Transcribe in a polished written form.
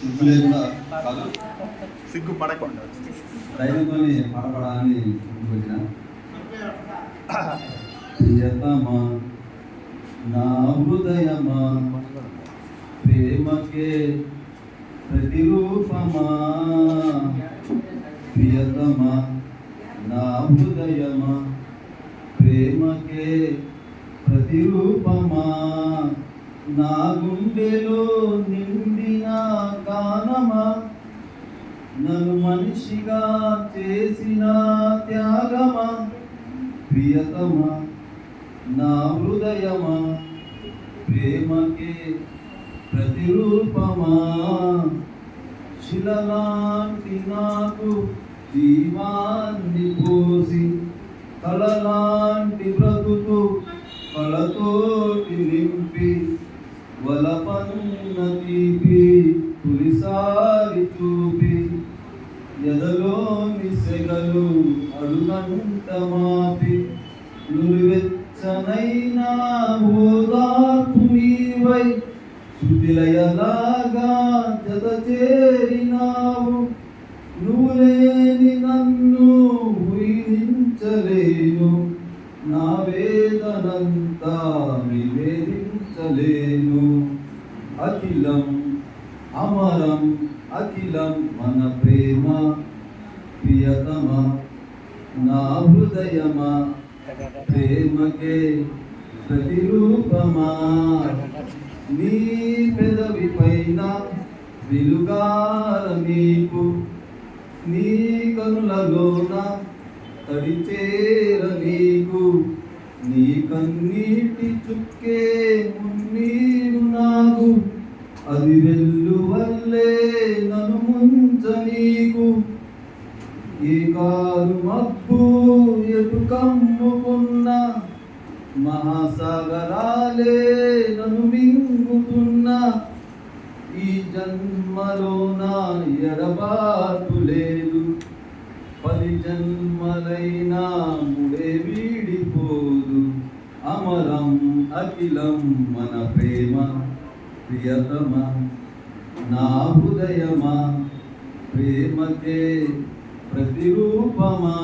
సిగ్గు లేకుండా కాదు, సిగ్గు పడకుండా ధైర్యంతో పడపడాలని వచ్చిన ప్రియతమా నా హృదయమా ప్రేమకే ప్రతిరూపమా, ప్రియతమా నా హృదయమా ప్రేమకే ప్రతిరూపమా, నా గుండెలో నిండిన గానమా, నన్ను మనిషిగా చేసిన త్యాగమా, ప్రియతమా నా హృదయమా ప్రేమకే ప్రతిరూపమా, శిలలాంటి నాకు జీవాన్ని పోసి కళలాంటి బ్రతుకు కళతోటి నింపి వలపన్న తీపి తొలిసారి చూపి ఎదలోని సెగలు అడుగంట మాపి నులివెచ్చనైనా ఓదార్పు నీవై శుతిలయలాగా జత చేరినావు, నువ్వు లేని నన్ను ఊహించలేను, నా వేదనంతా నివేదించలేను, అఖిలం అమరం అఖిలం మన ప్రేమ, ప్రియతమా నా హృదయమా ప్రేమకే ప్రతిరూపమా, నీ పెదవి పైన వెలుగాల నీకు, నీ కనులలోన తడిచేర నీకు, నీ కన్నీటి చుక్కే మున్నీరు నాకు, అది వెల్లు వల్లే నన్ను ముంచ నీకు, ఈ కారు మబ్బు ఎటు కమ్ముకున్న మహాసాగరాలే నన్ను మింగుతున్న, ఈ జన్మలో నా ఎడబాటు లేదు, 10 జన్మలైనా ముడే వీడిపోదు, అమరం అఖిలం మన ప్రేమ, ప్రియతమా నా హృదయమా ప్రేమకే ప్రతిరూపమా.